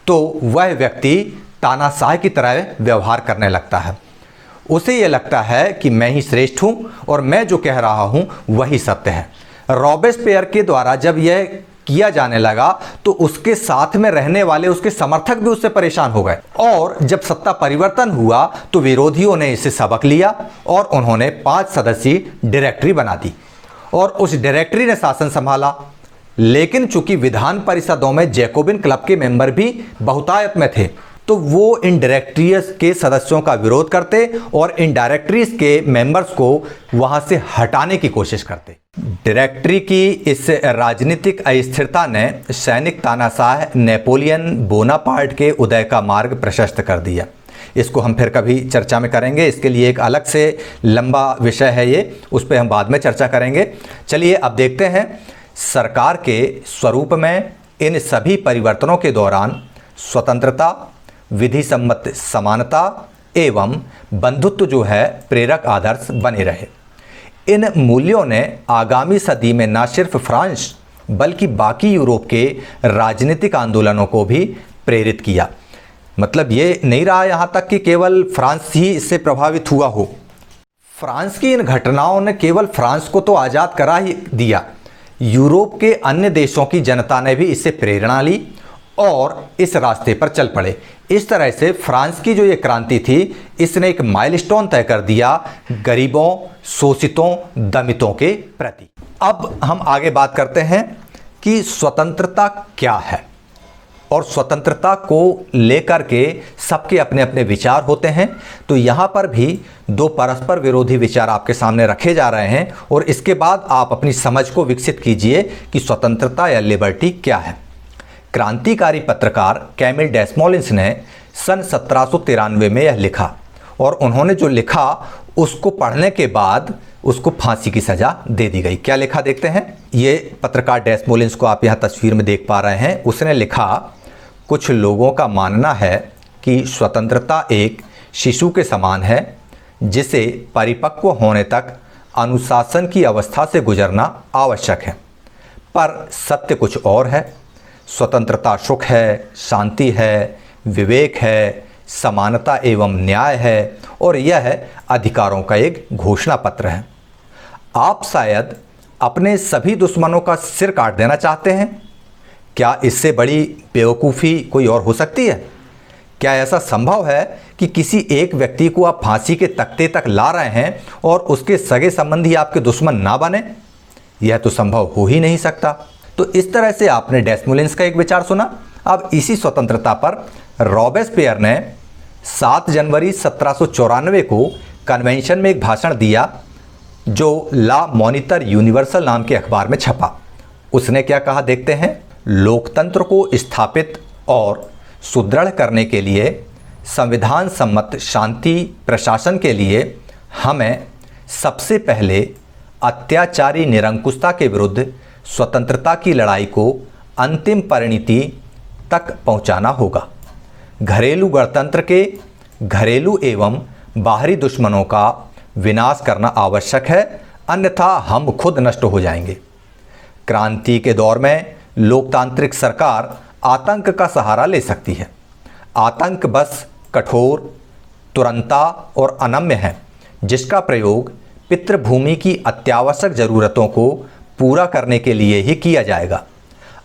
तो वह व्यक्ति तानाशाह की तरह व्यवहार करने लगता है। उसे यह लगता है कि मैं ही श्रेष्ठ हूं और मैं जो कह रहा हूं वही सत्य है। रॉबेस्पियर के द्वारा जब यह किया जाने लगा तो उसके साथ में रहने वाले उसके समर्थक भी उससे परेशान हो गए और जब सत्ता परिवर्तन हुआ तो विरोधियों ने इसे सबक लिया और उन्होंने 5 सदस्यीय डायरेक्टरी बना दी और उस डायरेक्टरी ने शासन संभाला। लेकिन चूंकि विधान परिषदों में जैकोबिन क्लब के मेंबर भी बहुतायत में थे तो वो इन डायरेक्टरीज के सदस्यों का विरोध करते और इन डायरेक्टरीज के मेंबर्स को वहां से हटाने की कोशिश करते। डायरेक्टरी की इस राजनीतिक अस्थिरता ने सैनिक तानाशाह नेपोलियन बोनापार्ट के उदय का मार्ग प्रशस्त कर दिया। इसको हम फिर कभी चर्चा में करेंगे, इसके लिए एक अलग से लंबा विषय है ये, उस पर हम बाद में चर्चा करेंगे। चलिए अब देखते हैं सरकार के स्वरूप में इन सभी परिवर्तनों के दौरान स्वतंत्रता, विधि सम्मत समानता एवं बंधुत्व जो है प्रेरक आदर्श बने रहे। इन मूल्यों ने आगामी सदी में न सिर्फ फ्रांस बल्कि बाकी यूरोप के राजनीतिक आंदोलनों को भी प्रेरित किया। मतलब ये नहीं रहा यहाँ तक कि केवल फ्रांस ही इससे प्रभावित हुआ हो। फ्रांस की इन घटनाओं ने केवल फ्रांस को तो आज़ाद करा ही दिया, यूरोप के अन्य देशों की जनता ने भी इससे प्रेरणा ली और इस रास्ते पर चल पड़े। इस तरह से फ्रांस की जो ये क्रांति थी इसने एक माइलस्टोन तय कर दिया गरीबों, शोषितों, दमितों के प्रति। अब हम आगे बात करते हैं कि स्वतंत्रता क्या है और स्वतंत्रता को लेकर के सबके अपने अपने विचार होते हैं। तो यहाँ पर भी 2 परस्पर विरोधी विचार आपके सामने रखे जा रहे हैं और इसके बाद आप अपनी समझ को विकसित कीजिए कि स्वतंत्रता या लिबर्टी क्या है। क्रांतिकारी पत्रकार कैमिल डेस्मोलिन्स ने सन 1793 में यह लिखा और उन्होंने जो लिखा उसको पढ़ने के बाद उसको फांसी की सज़ा दे दी गई। क्या लिखा देखते हैं। ये पत्रकार डेस्मोलिन्स को आप यहाँ तस्वीर में देख पा रहे हैं। उसने लिखा, कुछ लोगों का मानना है कि स्वतंत्रता एक शिशु के समान है जिसे परिपक्व होने तक अनुशासन की अवस्था से गुजरना आवश्यक है। पर सत्य कुछ और है। स्वतंत्रता सुख है, शांति है, विवेक है, समानता एवं न्याय है और यह अधिकारों का एक घोषणा पत्र है। आप शायद अपने सभी दुश्मनों का सिर काट देना चाहते हैं। क्या इससे बड़ी बेवकूफ़ी कोई और हो सकती है? क्या ऐसा संभव है कि किसी एक व्यक्ति को आप फांसी के तख्ते तक ला रहे हैं और उसके सगे संबंधी आपके दुश्मन ना बने? यह तो संभव हो ही नहीं सकता। तो इस तरह से आपने डेस्मोलिन्स का एक विचार सुना। अब इसी स्वतंत्रता पर रॉबेस्पियर ने 7 जनवरी 1794 को कन्वेंशन में एक भाषण दिया जो ला मॉनिटर यूनिवर्सल नाम के अखबार में छपा। उसने क्या कहा देखते हैं। लोकतंत्र को स्थापित और सुदृढ़ करने के लिए संविधान सम्मत शांति प्रशासन के लिए हमें सबसे पहले अत्याचारी निरंकुशता के विरुद्ध स्वतंत्रता की लड़ाई को अंतिम परिणति तक पहुंचाना होगा। घरेलू गणतंत्र के घरेलू एवं बाहरी दुश्मनों का विनाश करना आवश्यक है, अन्यथा हम खुद नष्ट हो जाएंगे। क्रांति के दौर में लोकतांत्रिक सरकार आतंक का सहारा ले सकती है। आतंक बस कठोर, तुरंता और अनम्य है, जिसका प्रयोग पितृभूमि की अत्यावश्यक ज़रूरतों को पूरा करने के लिए ही किया जाएगा।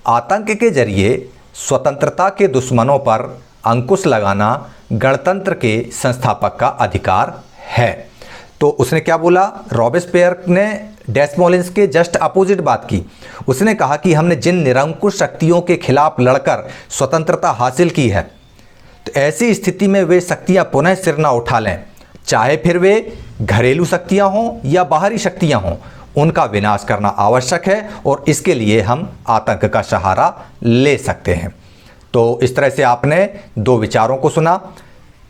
आतंक के जरिए स्वतंत्रता के दुश्मनों पर अंकुश लगाना गणतंत्र के संस्थापक का अधिकार है। तो उसने क्या बोला? रॉबेस्पियर ने डेस्मोलिन्स के जस्ट अपोजिट बात की। उसने कहा कि हमने जिन निरंकुश शक्तियों के खिलाफ लड़कर स्वतंत्रता हासिल की है, तो ऐसी स्थिति में वे शक्तियां पुनः सिर न उठा लें, चाहे फिर वे घरेलू शक्तियां हों या बाहरी शक्तियां हों, उनका विनाश करना आवश्यक है और इसके लिए हम आतंक का सहारा ले सकते हैं। तो इस तरह से आपने 2 विचारों को सुना।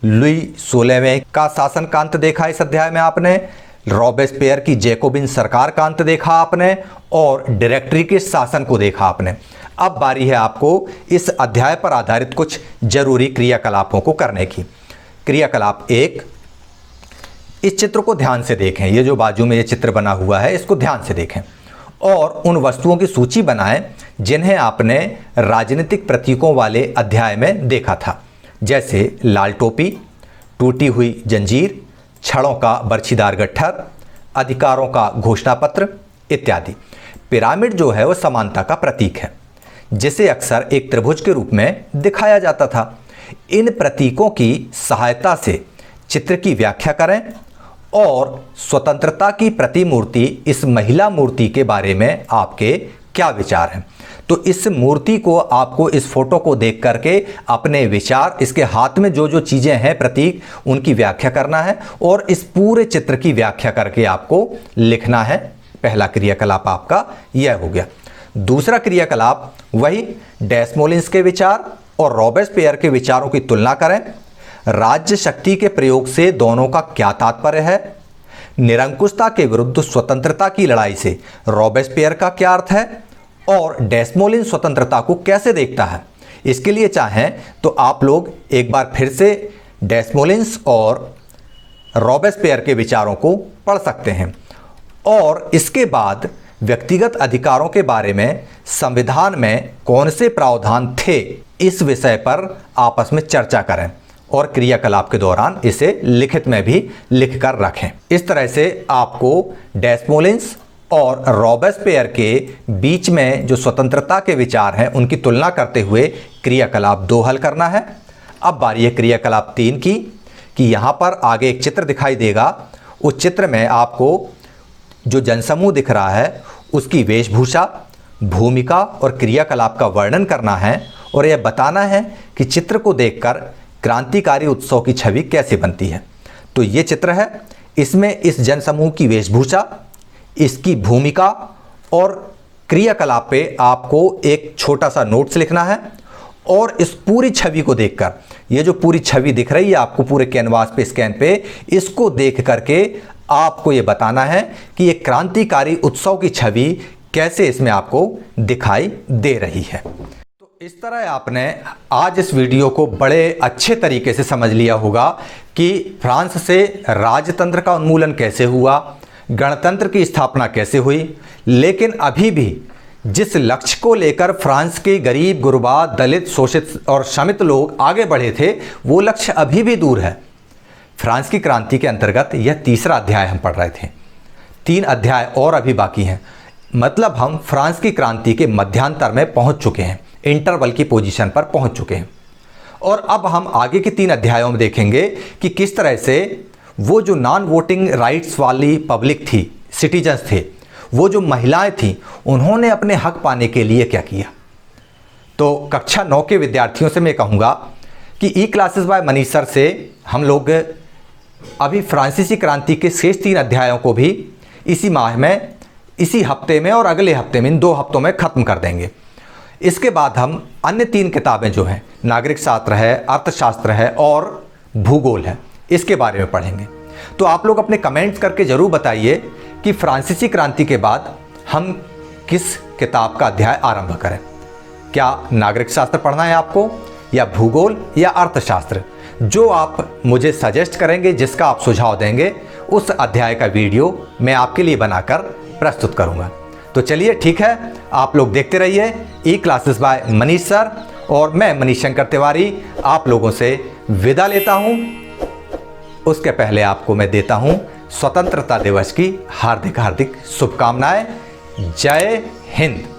लुई 16वें का शासन का अंत देखा इस अध्याय में आपने, रॉबेस्पियर की जैकोबिन सरकार का अंत देखा आपने और डायरेक्टरी के शासन को देखा आपने। अब बारी है आपको इस अध्याय पर आधारित कुछ जरूरी क्रियाकलापों को करने की। क्रियाकलाप 1, इस चित्र को ध्यान से देखें। ये जो बाजू में ये चित्र बना हुआ है, इसको ध्यान से देखें और उन वस्तुओं की सूची बनाएं जिन्हें आपने राजनीतिक प्रतीकों वाले अध्याय में देखा था, जैसे लाल टोपी, टूटी हुई जंजीर, छड़ों का बर्छीदार गट्ठर, अधिकारों का घोषणा पत्र इत्यादि। पिरामिड जो है वो समानता का प्रतीक है, जिसे अक्सर एक त्रिभुज के रूप में दिखाया जाता था। इन प्रतीकों की सहायता से चित्र की व्याख्या करें और स्वतंत्रता की प्रतिमूर्ति इस महिला मूर्ति के बारे में आपके क्या विचार हैं। तो इस मूर्ति को आपको, इस फोटो को देख करके अपने विचार, इसके हाथ में जो जो चीज़ें हैं प्रतीक, उनकी व्याख्या करना है और इस पूरे चित्र की व्याख्या करके आपको लिखना है। पहला क्रियाकलाप आपका यह हो गया। दूसरा क्रियाकलाप वही डेस्मोलिन्स के विचार और रॉबेस्पियर के विचारों की तुलना करें। राज्य शक्ति के प्रयोग से दोनों का क्या तात्पर्य है? निरंकुशता के विरुद्ध स्वतंत्रता की लड़ाई से रॉबेस्पियर का क्या अर्थ है और डेस्मोलिन्स स्वतंत्रता को कैसे देखता है? इसके लिए चाहें तो आप लोग एक बार फिर से डेस्मोलिन्स और रॉबेस्पियर के विचारों को पढ़ सकते हैं और इसके बाद व्यक्तिगत अधिकारों के बारे में संविधान में कौन से प्रावधान थे, इस विषय पर आपस में चर्चा करें और क्रियाकलाप के दौरान इसे लिखित में भी लिख कर रखें। इस तरह से आपको डेस्मोलिन्स और रॉबेस्पियर के बीच में जो स्वतंत्रता के विचार हैं उनकी तुलना करते हुए क्रियाकलाप 2 हल करना है। अब बारी है क्रियाकलाप 3 की, कि यहाँ पर आगे एक चित्र दिखाई देगा। उस चित्र में आपको जो जनसमूह दिख रहा है उसकी वेशभूषा, भूमिका और क्रियाकलाप का वर्णन करना है और यह बताना है कि चित्र को देखकर क्रांतिकारी उत्सव की छवि कैसे बनती है। तो ये चित्र है, इसमें इस जनसमूह की वेशभूषा, इसकी भूमिका और क्रियाकलाप पे आपको एक छोटा सा नोट्स लिखना है और इस पूरी छवि को देखकर, ये जो पूरी छवि दिख रही है आपको पूरे कैनवास पे, स्कैन पे, इसको देख करके आपको ये बताना है कि ये क्रांतिकारी उत्सव की छवि कैसे इसमें आपको दिखाई दे रही है। तो इस तरह आपने आज इस वीडियो को बड़े अच्छे तरीके से समझ लिया होगा कि फ्रांस से राजतंत्र का उन्मूलन कैसे हुआ, गणतंत्र की स्थापना कैसे हुई, लेकिन अभी भी जिस लक्ष्य को लेकर फ्रांस के गरीब, गुरबा, दलित, शोषित और श्रमित लोग आगे बढ़े थे, वो लक्ष्य अभी भी दूर है। फ्रांस की क्रांति के अंतर्गत यह तीसरा अध्याय हम पढ़ रहे थे। 3 अध्याय और अभी बाकी हैं। मतलब हम फ्रांस की क्रांति के मध्यांतर में पहुंच चुके हैं, इंटरवल की पोजीशन पर पहुंच चुके हैं। और अब हम आगे के 3 अध्यायों में देखेंगे कि किस तरह से वो जो नॉन वोटिंग राइट्स वाली पब्लिक थी, सिटीजन्स थे, वो जो महिलाएं थीं, उन्होंने अपने हक पाने के लिए क्या किया। तो कक्षा 9 के विद्यार्थियों से मैं कहूँगा कि ई क्लासेस बाय मनीष सर से हम लोग अभी फ्रांसीसी क्रांति के शेष 3 अध्यायों को भी इसी माह में, इसी हफ्ते में और अगले हफ्ते में, इन 2 हफ्तों में ख़त्म कर देंगे। इसके बाद हम अन्य 3 किताबें जो हैं, नागरिक शास्त्र है, अर्थशास्त्र है और भूगोल है, इसके बारे में पढ़ेंगे। तो आप लोग अपने कमेंट्स करके ज़रूर बताइए कि फ्रांसीसी क्रांति के बाद हम किस किताब का अध्याय आरंभ करें। क्या नागरिक शास्त्र पढ़ना है आपको, या भूगोल, या अर्थशास्त्र? जो आप मुझे सजेस्ट करेंगे, जिसका आप सुझाव देंगे, उस अध्याय का वीडियो मैं आपके लिए बनाकर प्रस्तुत करूंगा। तो चलिए ठीक है, आप लोग देखते रहिए ई क्लासेस बाय मनीष सर, और मैं मनीष शंकर तिवारी आप लोगों से विदा लेता हूं। उसके पहले आपको मैं देता हूं स्वतंत्रता दिवस की हार्दिक हार्दिक शुभकामनाएं। जय हिंद।